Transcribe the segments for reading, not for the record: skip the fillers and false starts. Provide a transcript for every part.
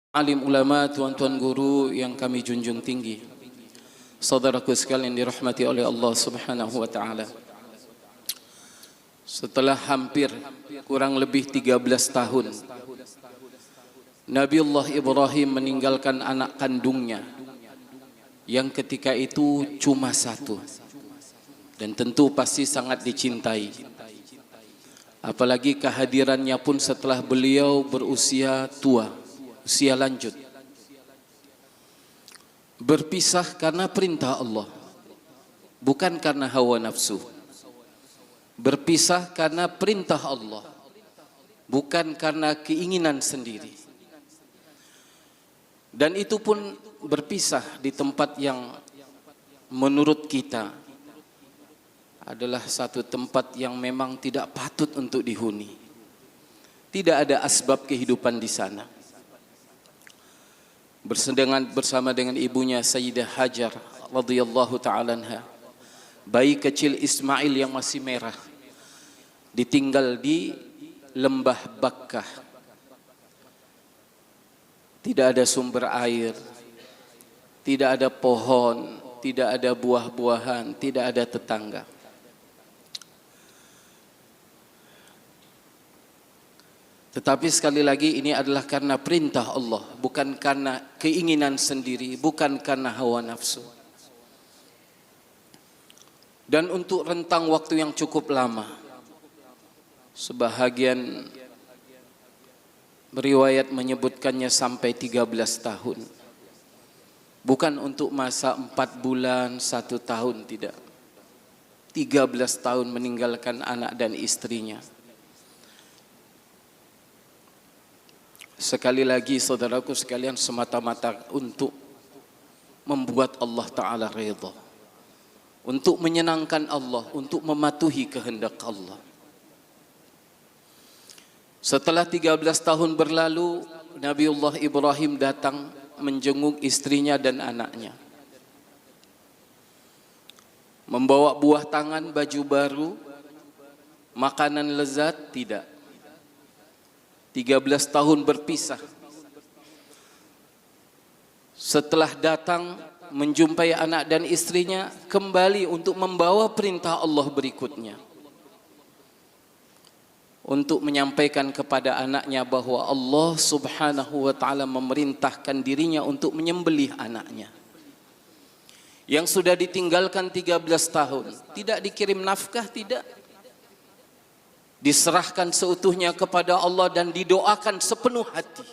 Alim ulama, tuan-tuan guru yang kami junjung tinggi, saudaraku sekalian dirahmati oleh Allah Subhanahu wa taala. Setelah hampir kurang lebih 13 tahun Nabiullah Ibrahim meninggalkan anak kandungnya yang ketika itu cuma satu, dan tentu pasti sangat dicintai. Apalagi kehadirannya pun setelah beliau berusia tua, usia lanjut. Berpisah karena perintah Allah, bukan karena hawa nafsu. Berpisah karena perintah Allah, bukan karena keinginan sendiri. Dan itu pun berpisah di tempat yang menurut kita adalah satu tempat yang memang tidak patut untuk dihuni. Tidak ada asbab kehidupan di sana. Bersama dengan ibunya Sayyidah Hajar radhiyallahu ta'ala anha, bayi kecil Ismail yang masih merah ditinggal di lembah Bakkah. Tidak ada sumber air, tidak ada pohon, tidak ada buah-buahan, tidak ada tetangga. Tetapi sekali lagi ini adalah karena perintah Allah, bukan karena keinginan sendiri, bukan karena hawa nafsu. Dan untuk rentang waktu yang cukup lama, sebahagian riwayat menyebutkannya sampai 13 tahun. Bukan untuk masa 4 bulan, 1 tahun, tidak. 13 tahun meninggalkan anak dan istrinya. Sekali lagi saudaraku sekalian, semata-mata untuk membuat Allah Ta'ala redha, untuk menyenangkan Allah, untuk mematuhi kehendak Allah. Setelah 13 tahun berlalu, Nabiullah Ibrahim datang menjenguk istrinya dan anaknya, membawa buah tangan, baju baru, makanan lezat, tidak. 13 tahun berpisah. Setelah datang menjumpai anak dan istrinya, kembali untuk membawa perintah Allah berikutnya, untuk menyampaikan kepada anaknya bahwa Allah Subhanahu wa ta'ala memerintahkan dirinya untuk menyembelih anaknya yang sudah ditinggalkan 13 tahun. Tidak dikirim nafkah, tidak. Diserahkan seutuhnya kepada Allah dan didoakan sepenuh hati.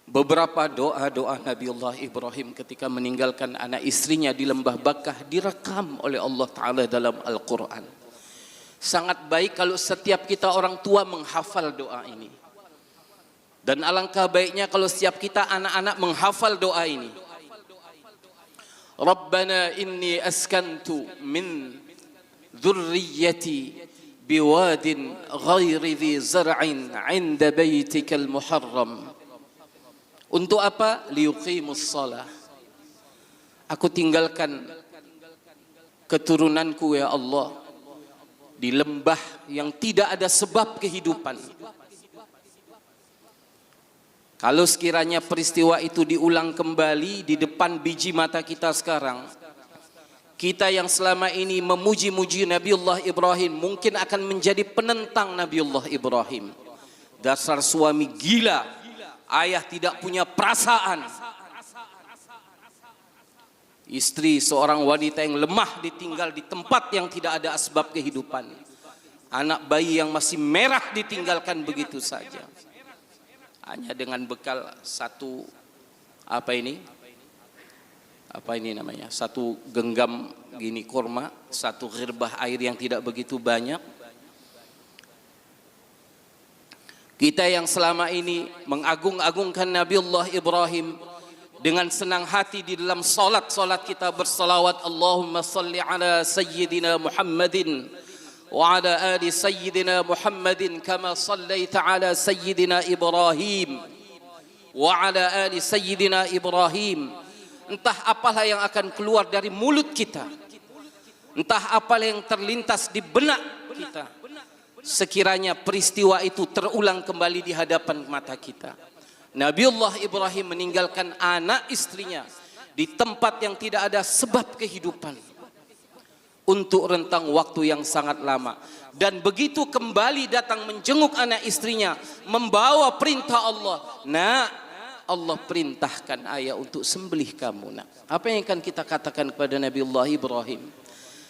Beberapa doa-doa Nabiullah Ibrahim ketika meninggalkan anak istrinya di lembah Bakkah direkam oleh Allah Ta'ala dalam Al-Quran. Sangat baik kalau setiap kita orang tua menghafal doa ini. Dan alangkah baiknya kalau setiap kita anak-anak menghafal doa ini. Rabbana inni askantu min dzurriyyati biwadin ghairi dhi zar'in 'inda baitikal muharram. Untuk apa? Liyuqimus shalah. Aku tinggalkan keturunanku ya Allah di lembah yang tidak ada sebab kehidupan. Kalau sekiranya peristiwa itu diulang kembali di depan biji mata kita sekarang, kita yang selama ini memuji-muji Nabiullah Ibrahim mungkin akan menjadi penentang Nabiullah Ibrahim. Dasar suami gila, ayah tidak punya perasaan. Istri seorang wanita yang lemah ditinggal di tempat yang tidak ada asbab kehidupan. Anak bayi yang masih merah ditinggalkan begitu saja. Hanya dengan bekal satu satu genggam gini kurma, satu ghirbah air yang tidak begitu banyak. Kita yang selama ini mengagung-agungkan Nabiullah Ibrahim, dengan senang hati di dalam salat kita bersalawat, Allahumma salli ala Sayyidina Muhammadin wa ala ali Sayyidina Muhammadin kama sallaita ala Sayyidina Ibrahim wa ala ali Sayyidina Ibrahim. Entah apalah yang akan keluar dari mulut kita, entah apalah yang terlintas di benak kita, sekiranya peristiwa itu terulang kembali di hadapan mata kita, Nabiullah Ibrahim meninggalkan anak istrinya di tempat yang tidak ada sebab kehidupan untuk rentang waktu yang sangat lama. Dan begitu kembali datang menjenguk anak istrinya, membawa perintah Allah. Nak, Allah perintahkan ayah untuk sembelih kamu, nak. Apa yang akan kita katakan kepada Nabiullah Ibrahim?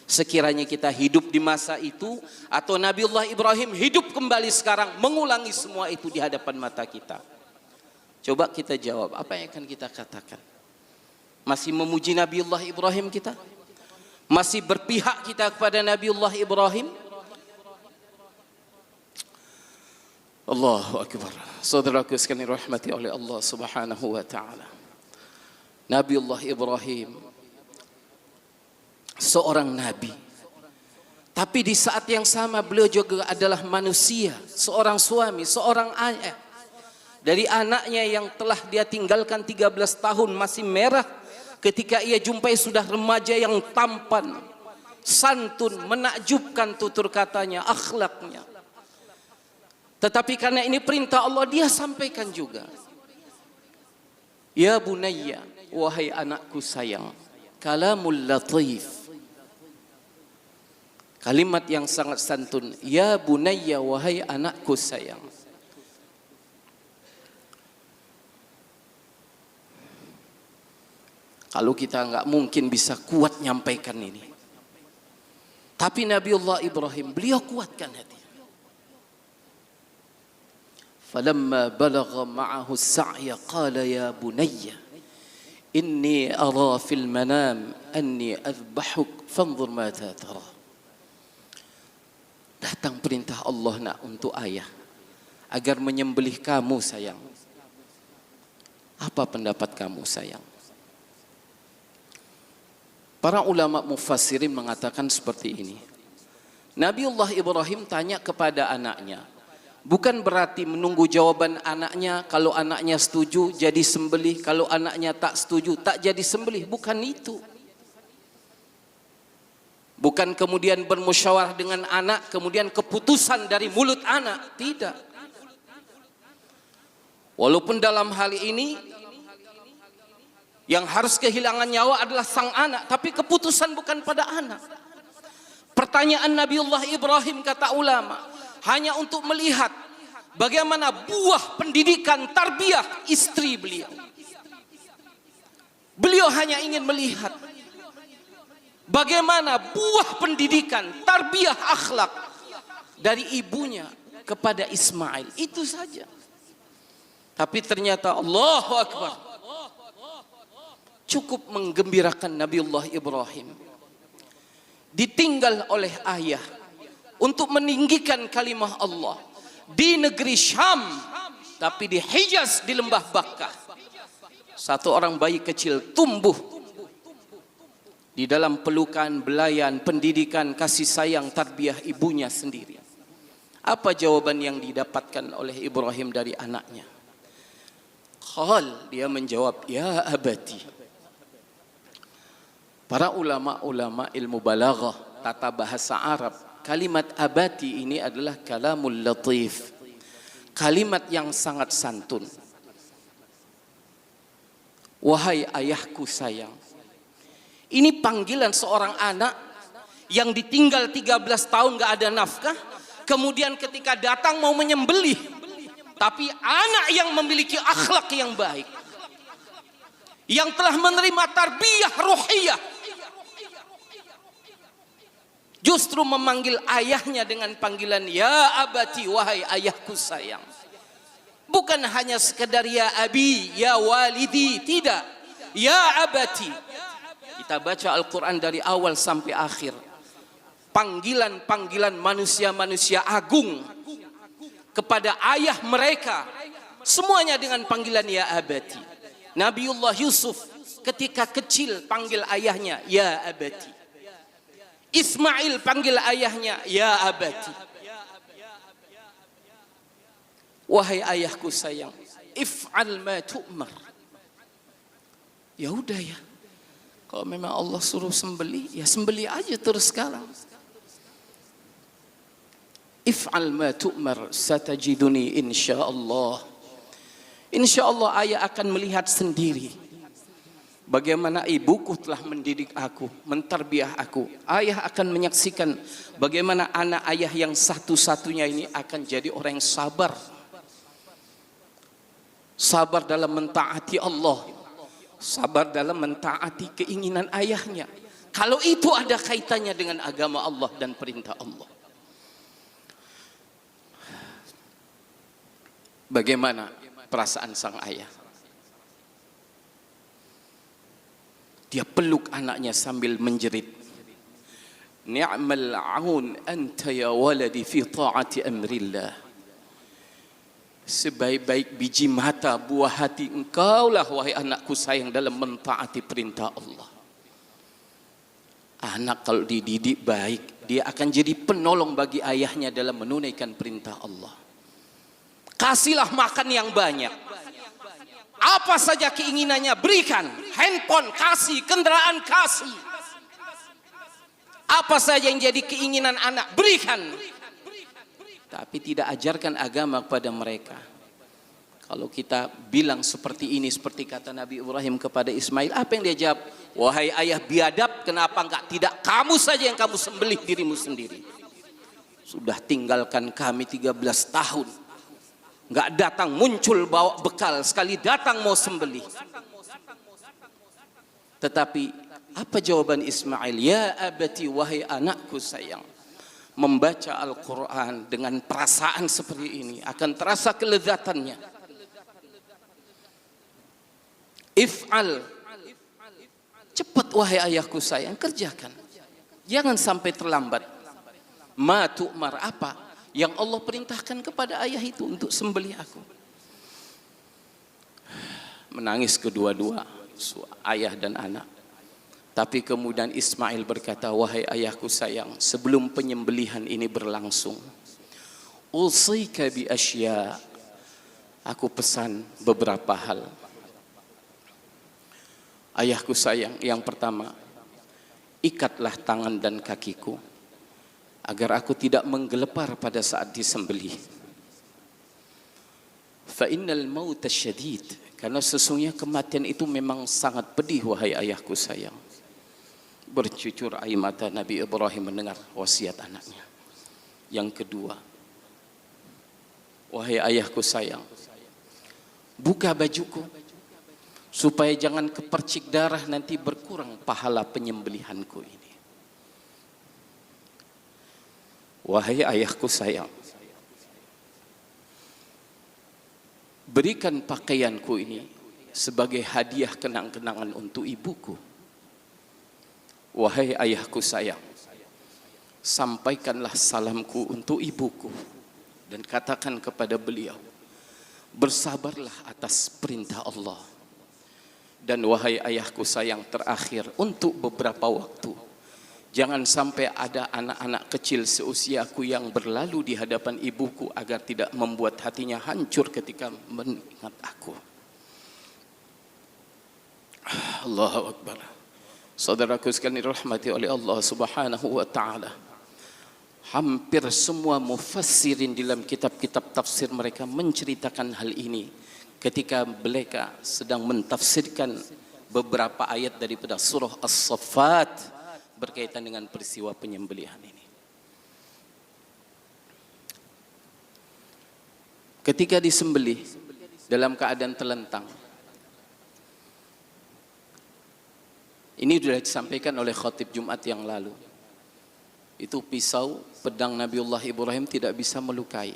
Sekiranya kita hidup di masa itu, atau Nabiullah Ibrahim hidup kembali sekarang, mengulangi semua itu di hadapan mata kita. Coba kita jawab, apa yang akan kita katakan? Masih memuji Nabiullah Ibrahim kita? Masih berpihak kita kepada Nabiullah Ibrahim? Allahu Akbar. Saudaraku sekalian rahmati oleh Allah Subhanahu wa taala. Nabiullah Ibrahim seorang nabi. Tapi di saat yang sama beliau juga adalah manusia, seorang suami, seorang ayah. Dari anaknya yang telah dia tinggalkan 13 tahun masih merah, ketika ia jumpai sudah remaja yang tampan, santun, menakjubkan tutur katanya, akhlaknya. Tetapi karena ini perintah Allah, dia sampaikan juga. Ya bunayya, wahai anakku sayang, kalamul latif. Kalimat yang sangat santun. Ya bunayya, wahai anakku sayang. Kalau kita nggak mungkin bisa kuat nyampaikan ini. Tapi Nabiullah Ibrahim, beliau kuatkan hati. Falamma balagha ma'ahu as-sa'ya qala ya bunayya inni ara fil manam anni adhbahuk fanzur madza tara. Datang perintah Allah, nak, untuk ayah agar menyembelih kamu sayang. Apa pendapat kamu sayang? Para ulama mufassirin mengatakan seperti ini. Nabiullah Ibrahim tanya kepada anaknya, bukan berarti menunggu jawaban anaknya. Kalau anaknya setuju jadi sembelih, kalau anaknya tak setuju tak jadi sembelih. Bukan itu. Bukan kemudian bermusyawarah dengan anak, kemudian keputusan dari mulut anak. Tidak. Walaupun dalam hal ini yang harus kehilangan nyawa adalah sang anak, tapi keputusan bukan pada anak. Pertanyaan Nabiullah Ibrahim, kata ulama, hanya untuk melihat bagaimana buah pendidikan tarbiyah istri beliau. Beliau hanya ingin melihat bagaimana buah pendidikan tarbiyah akhlak dari ibunya kepada Ismail. Itu saja. Tapi ternyata Allahu Akbar, cukup menggembirakan Nabiullah Ibrahim. Ditinggal oleh ayah untuk meninggikan kalimah Allah di negeri Syam, tapi di Hijaz, di lembah Bakkah. Satu orang bayi kecil tumbuh di dalam pelukan, belayan, pendidikan, kasih sayang, tarbiyah ibunya sendiri. Apa jawaban yang didapatkan oleh Ibrahim dari anaknya? Dia menjawab, ya abati. Para ulama-ulama ilmu balaghah, tata bahasa Arab, kalimat abati ini adalah kalamul latif, kalimat yang sangat santun. Wahai ayahku sayang. Ini panggilan seorang anak yang ditinggal 13 tahun gak ada nafkah, kemudian ketika datang mau menyembelih, tapi anak yang memiliki akhlak yang baik, yang telah menerima tarbiyah ruhiyah, justru memanggil ayahnya dengan panggilan ya abati, wahai ayahku sayang. Bukan hanya sekedar ya abi, ya walidi, tidak. Ya abati. Kita baca Al-Quran dari awal sampai akhir. Panggilan-panggilan manusia-manusia agung kepada ayah mereka, semuanya dengan panggilan ya abati. Nabiullah Yusuf ketika kecil panggil ayahnya ya abati. Ismail panggil ayahnya ya abati. Wahai ayahku sayang, if'al ma tu'mar. Ya udah ya, kalau memang Allah suruh sembelih, ya sembelih aja terus sekarang. If'al ma tu'mar satajiduni insyaallah Insya Allah ayah akan melihat sendiri bagaimana ibuku telah mendidik aku, mentarbiah aku. Ayah akan menyaksikan bagaimana anak ayah yang satu-satunya ini akan jadi orang yang sabar. Sabar dalam mentaati Allah, sabar dalam mentaati keinginan ayahnya. Kalau itu ada kaitannya dengan agama Allah dan perintah Allah. Bagaimana perasaan sang ayah? Dia peluk anaknya sambil menjerit. Ni'mal aun anta ya waladi fi ta'ati amrillah. Sebaik-baik biji mata buah hati engkaulah wahai anakku sayang dalam mentaati perintah Allah. Anak kalau dididik baik, dia akan jadi penolong bagi ayahnya dalam menunaikan perintah Allah. Kasihlah makan yang banyak. Apa saja keinginannya berikan. Handphone kasih, kendaraan kasih. Apa saja yang jadi keinginan anak berikan. Tapi tidak ajarkan agama kepada mereka. Kalau kita bilang seperti ini, seperti kata Nabi Ibrahim kepada Ismail, apa yang dia jawab? Wahai ayah biadab, kenapa enggak tidak kamu saja yang kamu sembelih dirimu sendiri? Sudah tinggalkan kami 13 tahun. Enggak datang muncul bawa bekal, sekali datang mau sembelih. Tetapi apa jawaban Ismail? Ya abati, wahai anakku sayang. Membaca Al-Quran dengan perasaan seperti ini akan terasa kelezatannya. If'al, cepat wahai ayahku sayang, kerjakan. Jangan sampai terlambat. Ma tu'mar, apa yang Allah perintahkan kepada ayah itu untuk sembelih aku. Menangis kedua-dua, ayah dan anak. Tapi kemudian Ismail berkata, wahai ayahku sayang, sebelum penyembelihan ini berlangsung, usika bi asya, aku pesan beberapa hal. Ayahku sayang, yang pertama, ikatlah tangan dan kakiku agar aku tidak menggelepar pada saat disembelih. Fa innal mauta syadid, karena sesungguhnya kematian itu memang sangat pedih wahai ayahku sayang. Bercucur air mata Nabi Ibrahim mendengar wasiat anaknya. Yang kedua, wahai ayahku sayang, buka bajuku supaya jangan kepercik darah, nanti berkurang pahala penyembelihanku ini. Wahai ayahku sayang, berikan pakaianku ini sebagai hadiah kenang-kenangan untuk ibuku. Wahai ayahku sayang, sampaikanlah salamku untuk ibuku dan katakan kepada beliau, bersabarlah atas perintah Allah. Dan wahai ayahku sayang, terakhir, untuk beberapa waktu, jangan sampai ada anak-anak kecil seusiaku yang berlalu di hadapan ibuku agar tidak membuat hatinya hancur ketika mengingat aku. Allahu Akbar. Saudaraku sekalian dirahmati oleh Allah Subhanahu wa taala. Hampir semua mufassirin dalam kitab-kitab tafsir mereka menceritakan hal ini ketika mereka sedang mentafsirkan beberapa ayat daripada surah As-Saffat berkaitan dengan peristiwa penyembelihan ini. Ketika disembelih dalam keadaan telentang, ini sudah disampaikan oleh khatib Jumat yang lalu. Itu pisau pedang Nabiullah Ibrahim tidak bisa melukai.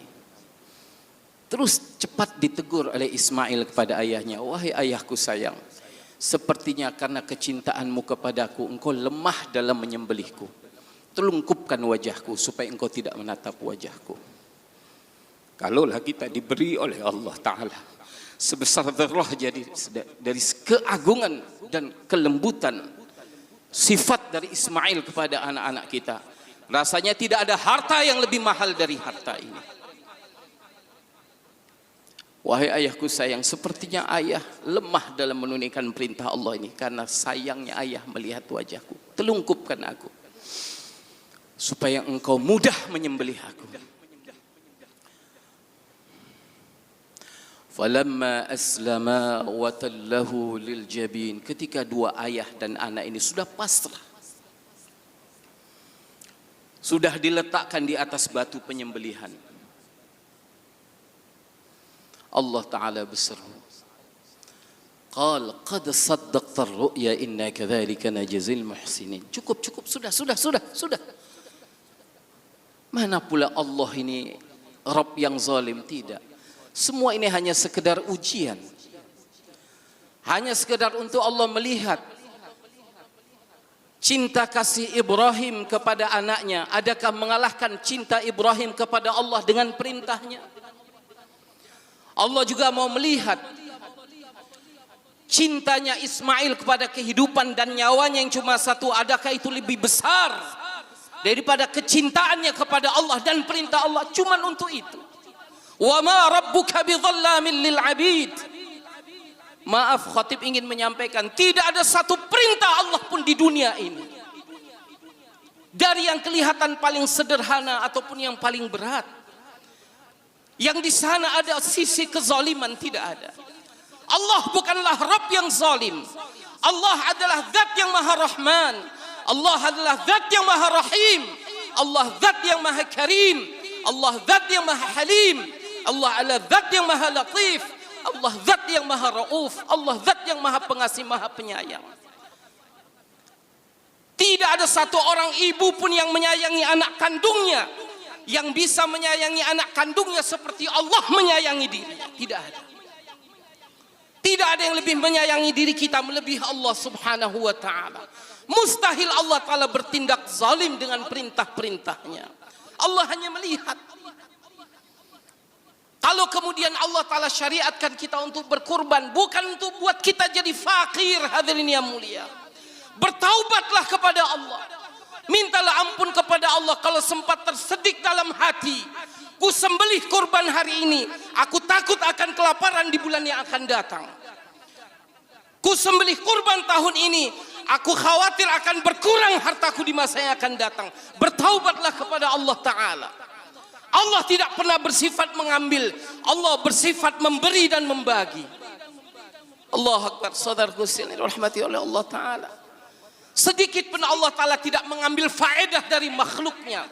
Terus cepat ditegur oleh Ismail kepada ayahnya, wahai ayahku sayang, sepertinya karena kecintaanmu kepadaku, engkau lemah dalam menyembelihku. Telungkupkan wajahku supaya engkau tidak menatap wajahku. Kalaulah kita diberi oleh Allah Ta'ala sebesar dzarrah, jadi dari keagungan dan kelembutan sifat dari Ismail kepada anak-anak kita, rasanya tidak ada harta yang lebih mahal dari harta ini. Wahai ayahku sayang, sepertinya ayah lemah dalam menunaikan perintah Allah ini. Karena sayangnya ayah melihat wajahku, telungkupkan aku supaya engkau mudah menyembelih aku. Falamma aslama wa tallahu lil jabin. Ketika dua ayah dan anak ini sudah pasrah, sudah diletakkan di atas batu penyembelihan, Allah Ta'ala berseru, Qal qad saddaqta ar-ru'ya inna kadzalika najzil muhsinin. Cukup, sudah. Mana pula Allah ini Rabb yang zalim? Tidak. Semua ini hanya sekedar ujian. Hanya sekedar untuk Allah melihat cinta kasih Ibrahim kepada anaknya. Adakah mengalahkan cinta Ibrahim kepada Allah dengan perintahnya? Allah juga mau melihat cintanya Ismail kepada kehidupan dan nyawanya yang cuma satu. Adakah itu lebih besar daripada kecintaannya kepada Allah dan perintah Allah? Cuma untuk itu. Wa ma rabbuka bidhallamin lil abid. Maaf, khatib ingin menyampaikan, tidak ada satu perintah Allah pun di dunia ini, dari yang kelihatan paling sederhana ataupun yang paling berat, yang di sana ada sisi kezaliman, tidak ada. Allah bukanlah Rabb yang zalim. Allah adalah zat yang maha rahman. Allah adalah zat yang maha rahim. Allah zat yang maha karim. Allah zat yang maha halim. Allah adalah zat yang maha latif. Allah zat yang maha rauf. Allah zat yang maha pengasih, maha penyayang. Tidak ada satu orang ibu pun yang menyayangi anak kandungnya, yang bisa menyayangi anak kandungnya seperti Allah menyayangi dirinya. Tidak ada. Tidak ada yang lebih menyayangi diri kita melebihi Allah Subhanahu wa ta'ala. Mustahil Allah Ta'ala bertindak zalim dengan perintah-perintahnya. Allah hanya melihat. Kalau kemudian Allah Ta'ala syariatkan kita untuk berkurban, bukan untuk buat kita jadi fakir, hadirin yang mulia. Bertaubatlah kepada Allah. Mintalah ampun kepada Allah kalau sempat tersedik dalam hati. Ku sembelih kurban hari ini, aku takut akan kelaparan di bulan yang akan datang. Ku sembelih kurban tahun ini, aku khawatir akan berkurang hartaku di masa yang akan datang. Bertaubatlah kepada Allah Ta'ala. Allah tidak pernah bersifat mengambil, Allah bersifat memberi dan membagi. Allahu Akbar. Saudaraku sekalian dirahmati oleh Allah Ta'ala, sedikit pun Allah Ta'ala tidak mengambil faedah dari makhluknya.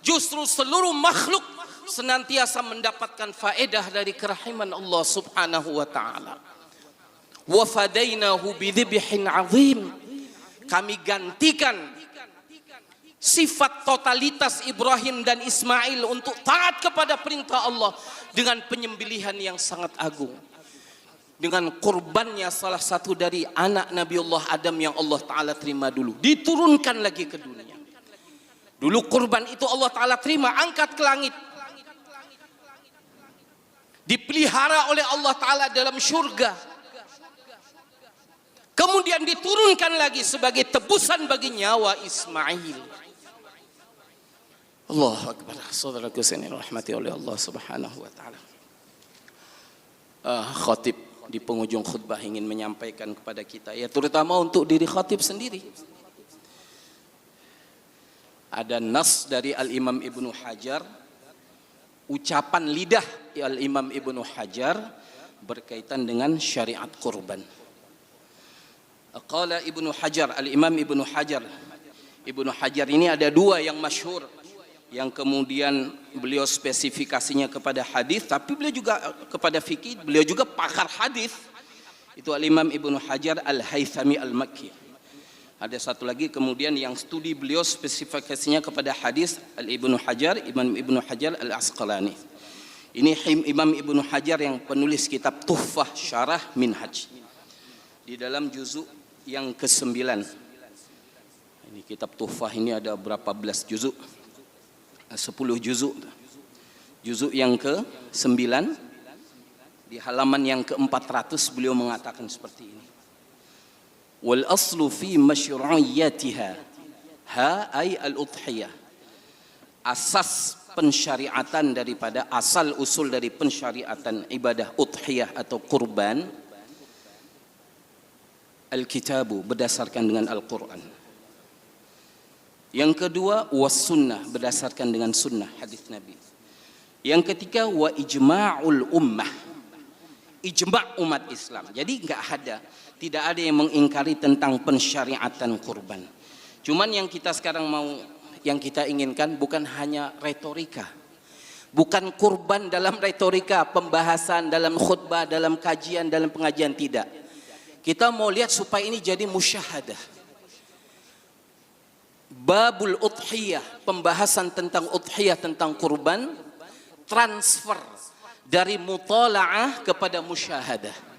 Justru seluruh makhluk senantiasa mendapatkan faedah dari kerahiman Allah Subhanahu wa Ta'ala. Wa fadainahu bidhibhin azim. Kami gantikan sifat totalitas Ibrahim dan Ismail untuk taat kepada perintah Allah dengan penyembelihan yang sangat agung, dengan kurbannya salah satu dari anak Nabiullah Adam yang Allah Ta'ala terima dulu, diturunkan lagi ke dunia. Dulu kurban itu Allah Ta'ala terima, angkat ke langit, dipelihara oleh Allah Ta'ala dalam surga, kemudian diturunkan lagi sebagai tebusan bagi nyawa Ismail. Allahu Akbar. Saudaraku sekalian rahmati oleh Allah Subhanahu wa Ta'ala. Khatib di penghujung khutbah ingin menyampaikan kepada kita, ya terutama untuk diri khatib sendiri. Ada nas dari Al-Imam Ibnu Hajar, ucapan lidah Al-Imam Ibnu Hajar berkaitan dengan syariat kurban. Qala Ibnu Hajar, Al-Imam Ibnu Hajar. Ibnu Hajar ini ada dua yang masyhur, yang kemudian beliau spesifikasinya kepada hadis, tapi beliau juga kepada fikih, beliau juga pakar hadis. Itu Al-Imam Ibnu Hajar Al-Haythami Al-Makki. Ada satu lagi kemudian yang studi beliau spesifikasinya kepada hadis, Al-Ibnu Hajar, Imam Ibnu Hajar Al-Asqalani. Ini Imam Ibnu Hajar yang penulis kitab Tuhfah Syarah Minhaj. Di dalam juzuk yang ke-9. Ini kitab Tuhfah ini ada berapa belas juzuk? 10 juzuk. Juzuk yang ke-9 di halaman yang ke-400 beliau mengatakan seperti ini. Wal aslu fi masyru'iyyatiha ha ay al-udhiyah. Asas pensyariatan daripada asal usul dari pensyariatan ibadah udhiyah atau kurban, al-kitabu, berdasarkan dengan Al-Quran. Yang kedua, was sunnah, berdasarkan dengan sunnah hadis Nabi. Yang ketiga, wa ijma'ul ummah. ijma' umat Islam. Jadi tidak ada yang mengingkari tentang pensyariatan kurban. Cuman yang kita sekarang yang kita inginkan bukan hanya retorika, bukan kurban dalam retorika, pembahasan dalam khutbah, dalam kajian, dalam pengajian, tidak. Kita mau lihat supaya ini jadi musyahadah. Babul udhiyah, pembahasan tentang udhiyah, tentang kurban, transfer dari mutala'ah kepada musyahadah.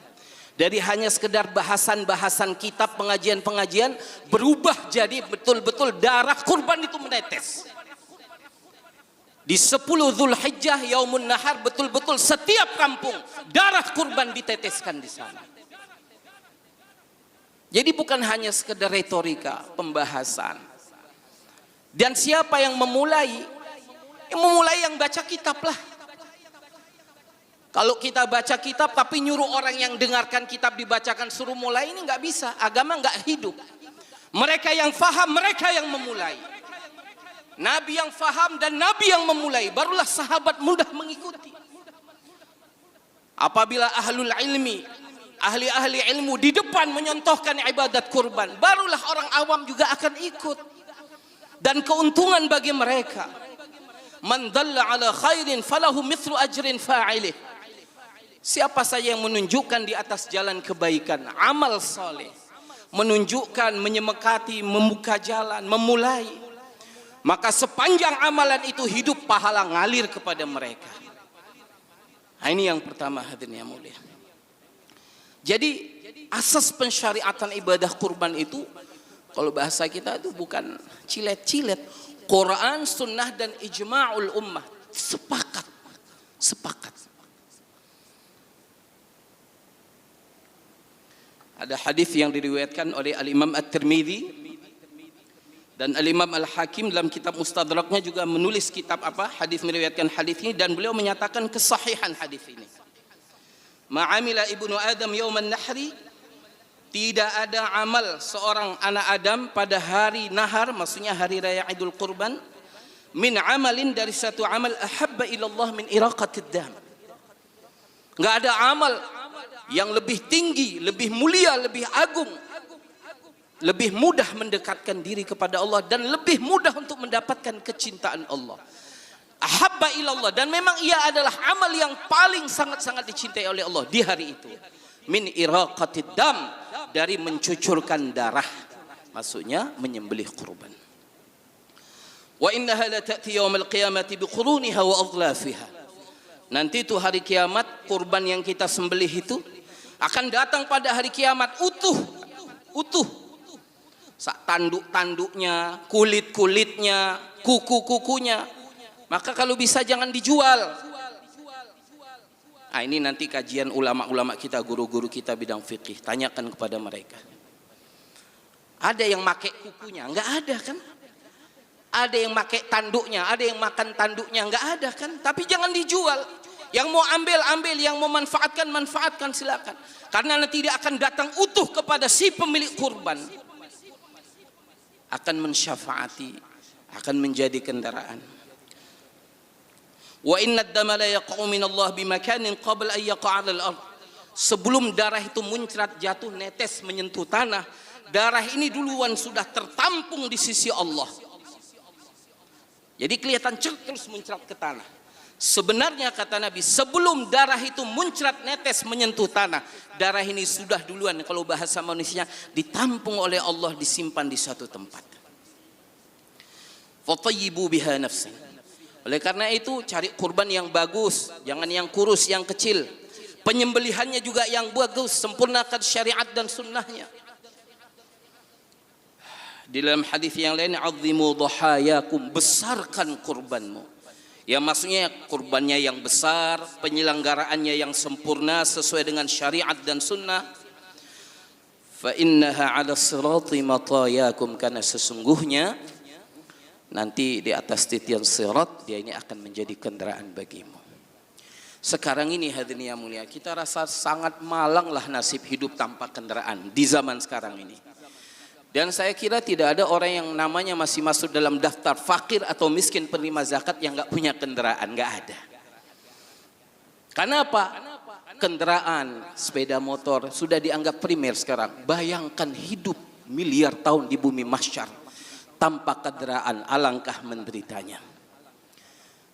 Dari hanya sekedar bahasan-bahasan kitab, pengajian-pengajian, berubah jadi betul-betul darah kurban itu menetes. Di 10 Dzulhijjah Yaumun Nahar, betul-betul setiap kampung darah kurban diteteskan di sana. Jadi bukan hanya sekedar retorika, pembahasan. Dan siapa yang memulai? Yang memulai yang baca kitab lah. Kalau kita baca kitab tapi nyuruh orang yang dengarkan kitab dibacakan suruh mulai, ini nggak bisa. Agama nggak hidup. Mereka yang faham, mereka yang memulai. Nabi yang faham dan Nabi yang memulai, barulah sahabat mudah mengikuti. Apabila ahlul ilmi, ahli-ahli ilmu di depan menyontohkan ibadat kurban, barulah orang awam juga akan ikut. Dan keuntungan bagi mereka. Man dalla ala khairin falahu mithlu ajrin fa'ilih. Siapa saja yang menunjukkan di atas jalan kebaikan, amal saleh, menunjukkan, menyemekati, membuka jalan, memulai, maka sepanjang amalan itu hidup pahala ngalir kepada mereka. Nah, ini yang pertama hadirin yang mulia. Jadi asas pensyariatan ibadah kurban itu, kalau bahasa kita itu bukan cilet-cilet. Quran, sunnah dan ijma'ul ummah sepakat. Ada hadis yang diriwayatkan oleh Al-Imam At-Tirmidzi dan Al-Imam Al-Hakim dalam kitab Mustadraknya juga menulis kitab hadis, meriwayatkan hadis ini, dan beliau menyatakan kesahihan hadis ini. Ma'amila ibnu Adam yauman nahri, tidak ada amal seorang anak Adam pada hari nahar, maksudnya hari raya Idul Qurban, min amalin, dari satu amal, ahabba ilallah min iraqatid dam. Enggak ada amal yang lebih tinggi, lebih mulia, lebih agung, lebih mudah mendekatkan diri kepada Allah, dan lebih mudah untuk mendapatkan kecintaan Allah. Ahabba ilallah, dan memang ia adalah amal yang paling sangat-sangat dicintai oleh Allah di hari itu. Min iraqatid dam, dari mencucurkan darah, maksudnya menyembelih kurban. Wa innaha la ta'ti yaumal qiyamati biquruniha wa adlafiha. Nanti itu hari kiamat, kurban yang kita sembelih itu akan datang pada hari kiamat utuh. Tanduk-tanduknya, kulit-kulitnya, kuku-kukunya. Maka kalau bisa jangan dijual. Nah, ini nanti kajian ulama-ulama kita, guru-guru kita bidang fikih, tanyakan kepada mereka. Ada yang pakai kukunya? Enggak ada kan? Ada yang pakai tanduknya, ada yang makan tanduknya, enggak ada kan? Tapi jangan dijual. Yang mau ambil, yang mau manfaatkan silakan. Karena nanti dia akan datang utuh kepada si pemilik kurban. Akan mensyafaati, akan menjadi kendaraan. Wa inna ad-dama la yaqa'u min Allah bimakanin qabla an yaqa'a 'ala al-ard. Sebelum darah itu muncrat, jatuh, netes, menyentuh tanah, darah ini duluan sudah tertampung di sisi Allah. Jadi kelihatan terus muncrat ke tanah. Sebenarnya kata Nabi, sebelum darah itu muncrat, netes, menyentuh tanah, darah ini sudah duluan, kalau bahasa manusia, ditampung oleh Allah, disimpan di suatu tempat. Fatayyibu biha nafsan. Oleh karena itu cari kurban yang bagus, jangan yang kurus, yang kecil. Penyembelihannya juga yang bagus, sempurnakan syariat dan sunnahnya. Di dalam hadis yang lain, azimu dhahayakum, besarkan kurbanmu. Ya, maksudnya kurbannya yang besar, penyelenggaraannya yang sempurna sesuai dengan syariat dan sunnah. Fa innaha 'ala sirati matayakum, karena sesungguhnya nanti di atas titian sirat dia ini akan menjadi kendaraan bagimu. Sekarang ini hadirin yang mulia, kita rasa sangat malang lah nasib hidup tanpa kendaraan di zaman sekarang ini. Dan saya kira tidak ada orang yang namanya masih masuk dalam daftar fakir atau miskin penerima zakat yang nggak punya kendaraan, nggak ada. Karena apa? kendaraan, sepeda motor sudah dianggap primer sekarang. Bayangkan hidup miliar tahun di bumi mahsyar tanpa kendaraan, alangkah menderitanya.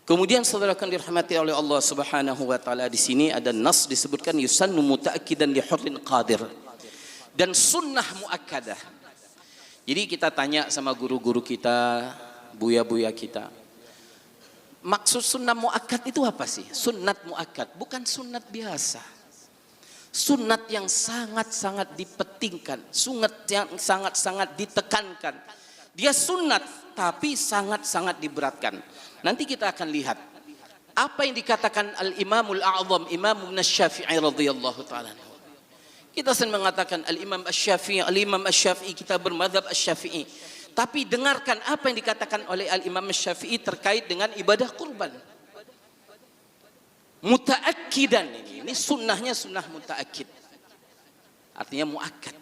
Kemudian saudara akan dirahmati oleh Allah Subhanahu wa taala, di sini ada nas disebutkan yusannu muta'akkidan li hurrin qadir dan sunnah muakkadah. Jadi kita tanya sama guru-guru kita, buya-buya kita, maksud sunnah muakkad itu apa sih? Sunnat muakkad bukan sunnat biasa. Sunnat yang sangat-sangat dipentingkan, sunat yang sangat-sangat ditekankan. Dia sunnat tapi sangat-sangat diberatkan. Nanti kita akan lihat apa yang dikatakan Al-Imamul A'zam Imam Asy-Syafi'i radhiyallahu taala. Kita sering mengatakan Al-Imam Asy-Syafi'i, kita bermadzhab Asy-Syafi'i. Tapi dengarkan apa yang dikatakan oleh Al-Imam Asy-Syafi'i terkait dengan ibadah kurban. Muta'akkidan, ini sunnahnya sunnah muta'akkid. Artinya muakkad.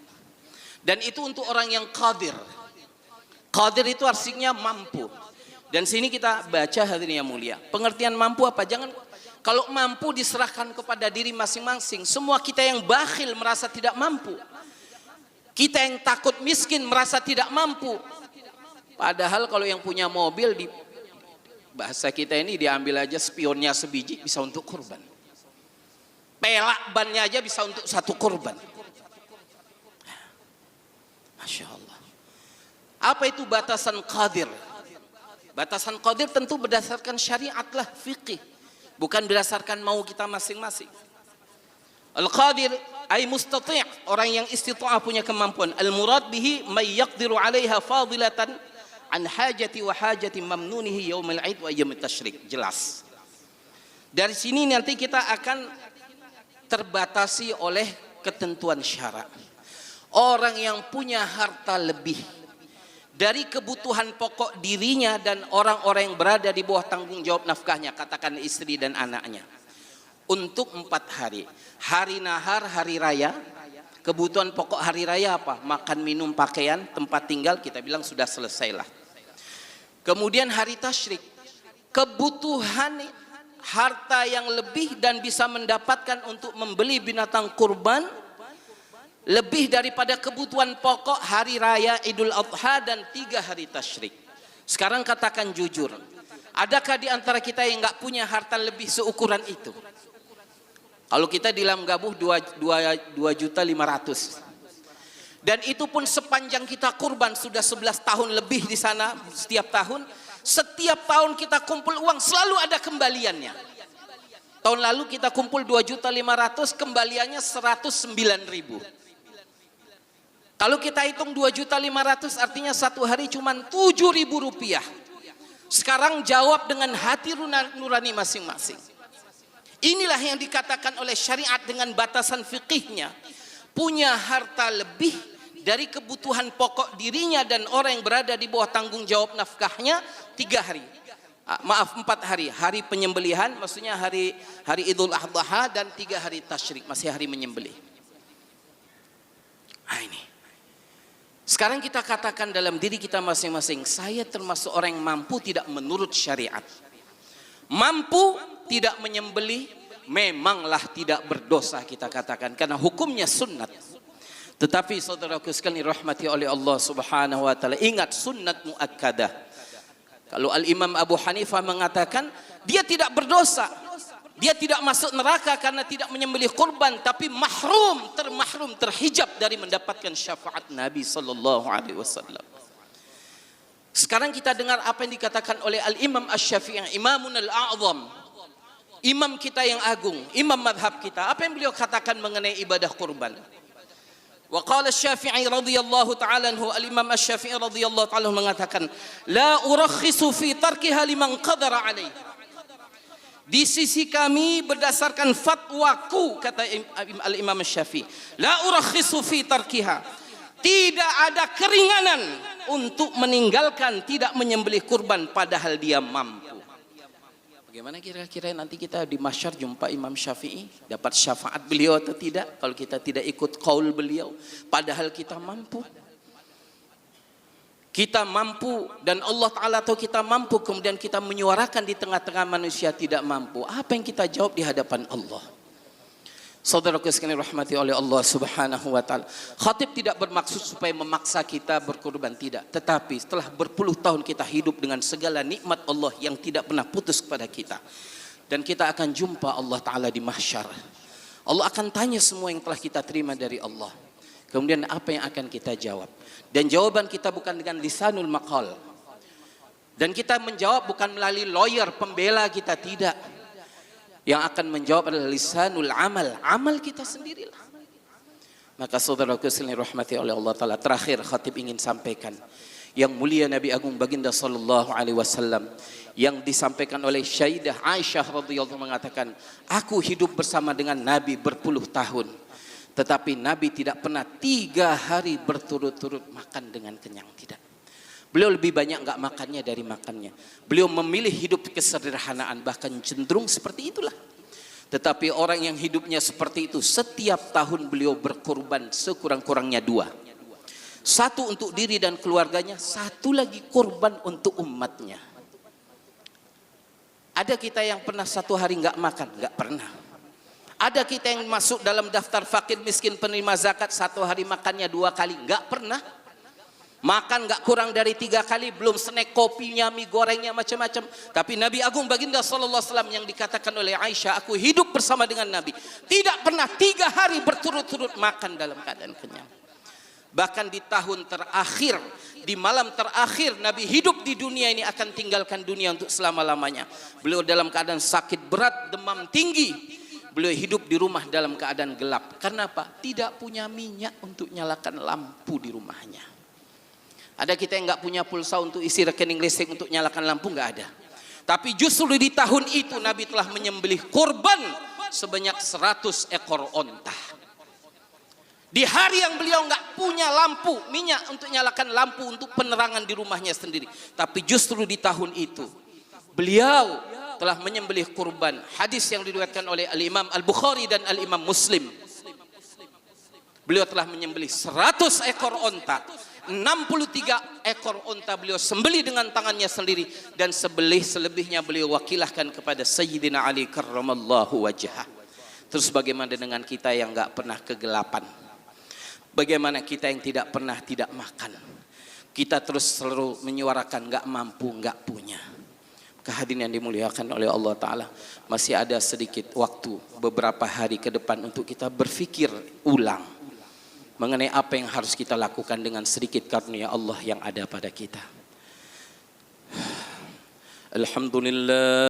Dan itu untuk orang yang qadir. Qadir itu artinya mampu. Dan sini kita baca hadirin yang mulia. Pengertian mampu apa? Jangan, kalau mampu diserahkan kepada diri masing-masing. Semua kita yang bakhil merasa tidak mampu. Kita yang takut miskin merasa tidak mampu. Padahal kalau yang punya mobil, di bahasa kita ini, diambil aja spionnya sebiji bisa untuk kurban. Pelak bannya aja bisa untuk satu kurban. Masya Allah. Apa itu batasan qadir? Batasan qadir tentu berdasarkan syariat lah, fiqih, bukan berdasarkan mau kita masing-masing. Al-qadir ay mustati', orang yang istita'ah, punya kemampuan. Al-murad bihi may yaqdiru 'alaiha fadilatan an hajati wa hajati mamnunihi yaumil 'id wa yaumit tasyrik. Jelas. Dari sini nanti kita akan terbatasi oleh ketentuan syarak. Orang yang punya harta lebih dari kebutuhan pokok dirinya dan orang-orang yang berada di bawah tanggung jawab nafkahnya, katakan istri dan anaknya, untuk 4 hari. Hari nahar, hari raya, kebutuhan pokok hari raya apa? Makan, minum, pakaian, tempat tinggal, kita bilang sudah selesailah. Kemudian hari tasyrik, kebutuhan harta yang lebih dan bisa mendapatkan untuk membeli binatang kurban lebih daripada kebutuhan pokok hari raya Idul Adha dan 3 hari tasyrik. Sekarang katakan jujur, adakah di antara kita yang nggak punya harta lebih seukuran itu? Kalau kita di Lam Gabuh 2.500.000. Dan itu pun sepanjang kita kurban, sudah 11 tahun lebih di sana setiap tahun. Setiap tahun kita kumpul uang selalu ada kembaliannya. Tahun lalu kita kumpul 2.500.000, kembaliannya 109.000. Kalau kita hitung 2.500.000 artinya satu hari cuma 7.000 rupiah. Sekarang jawab dengan hati nurani masing-masing. Inilah yang dikatakan oleh syariat dengan batasan fikihnya. Punya harta lebih dari kebutuhan pokok dirinya dan orang yang berada di bawah tanggung jawab nafkahnya 3 hari. 4 hari. Hari penyembelihan, maksudnya hari Idul Adha, dan 3 hari tasyrik, masih hari menyembelih. Nah ini. Sekarang kita katakan dalam diri kita masing-masing, saya termasuk orang yang mampu tidak menurut syariat. Mampu tidak menyembelih, memanglah tidak berdosa kita katakan, karena hukumnya sunnat. Tetapi saudaraku sekalian rahmati oleh Allah Subhanahu wa taala, ingat sunnat muakkadah. Kalau Al-Imam Abu Hanifah mengatakan dia tidak berdosa, dia tidak masuk neraka karena tidak menyembelih kurban, tapi termahrum, terhijab dari mendapatkan syafaat Nabi sallallahu alaihi wasallam. Sekarang kita dengar apa yang dikatakan oleh Al-Imam Asy-Syafi'i, Imamun Al-A'zam, imam kita yang agung, imam madhab kita. Apa yang beliau katakan mengenai ibadah kurban? Wa qala Asy-Syafi'i radhiyallahu ta'ala anhu, Al-Imam Asy-Syafi'i radhiyallahu ta'ala mengatakan, la urakhisu fi tarkiha liman qadara alaihi. Di sisi kami berdasarkan fatwaku, kata Al-Imam Syafi'i, la urakhisu fi tarkiha, tidak ada keringanan untuk meninggalkan tidak menyembelih kurban padahal dia mampu. Bagaimana kira-kira nanti kita di mahsyar jumpa Imam Syafi'i, dapat syafaat beliau atau tidak kalau kita tidak ikut qaul beliau padahal kita mampu? Kita mampu dan Allah Ta'ala tahu kita mampu, kemudian kita menyuarakan di tengah-tengah manusia tidak mampu. Apa yang kita jawab di hadapan Allah? Saudaraku sekalian rahmati oleh Allah Subhanahu wa taala. Khatib tidak bermaksud supaya memaksa kita berkorban, tidak. Tetapi setelah berpuluh tahun kita hidup dengan segala nikmat Allah yang tidak pernah putus kepada kita. Dan kita akan jumpa Allah taala di mahsyar. Allah akan tanya semua yang telah kita terima dari Allah. Kemudian apa yang akan kita jawab? Dan jawaban kita bukan dengan lisanul maqal. Dan kita menjawab bukan melalui lawyer pembela kita, tidak. Yang akan menjawab adalah lisanul amal, amal kita sendirilah. Maka saudaraku sekalian rahmati oleh Allah taala, terakhir khatib ingin sampaikan yang mulia Nabi Agung Baginda sallallahu alaihi wasallam yang disampaikan oleh Sayyidah Aisyah radhiyallahu mengatakan, aku hidup bersama dengan Nabi berpuluh tahun, tetapi Nabi tidak pernah 3 hari berturut-turut makan dengan kenyang, tidak. Beliau lebih banyak enggak makannya dari makannya. Beliau memilih hidup kesederhanaan, bahkan cenderung seperti itulah. Tetapi orang yang hidupnya seperti itu, setiap tahun beliau berkorban sekurang-kurangnya 2. 1 untuk diri dan keluarganya, 1 lagi korban untuk umatnya. Ada kita yang pernah 1 hari enggak makan? Enggak pernah. Ada kita yang masuk dalam daftar fakir miskin penerima zakat, 1 hari makannya 2 kali? Enggak pernah. Makan gak kurang dari 3 kali, belum snack kopinya, mie gorengnya, macam-macam. Tapi Nabi Agung Baginda sallallahu alaihi wasallam yang dikatakan oleh Aisyah, aku hidup bersama dengan Nabi, tidak pernah 3 hari berturut-turut makan dalam keadaan kenyang. Bahkan di tahun terakhir, di malam terakhir Nabi hidup di dunia ini, akan tinggalkan dunia untuk selama-lamanya, beliau dalam keadaan sakit berat, demam tinggi. Beliau hidup di rumah dalam keadaan gelap. Karena apa? Tidak punya minyak untuk nyalakan lampu di rumahnya. Ada kita yang nggak punya pulsa untuk isi rekening listrik untuk nyalakan lampu, nggak ada. Tapi justru di tahun itu Nabi telah menyembelih korban sebanyak 100 ekor onta. Di hari yang beliau nggak punya lampu, minyak untuk nyalakan lampu untuk penerangan di rumahnya sendiri. Tapi justru di tahun itu beliau telah menyembelih kurban. Hadis yang diriwayatkan oleh Al-Imam Al-Bukhari dan Al-Imam Muslim. Beliau telah menyembelih 100 ekor onta. 63 ekor onta beliau sembelih dengan tangannya sendiri, dan selebihnya beliau wakilahkan kepada Sayyidina Ali karramallahu wajhah. Terus bagaimana dengan kita yang enggak pernah kegelapan? Bagaimana kita yang tidak pernah tidak makan? Kita terus selalu menyuarakan enggak mampu, enggak punya. Kehadiran yang dimuliakan oleh Allah Ta'ala, masih ada sedikit waktu, beberapa hari ke depan untuk kita berfikir ulang mengenai apa yang harus kita lakukan dengan sedikit karunia Allah yang ada pada kita. Alhamdulillah.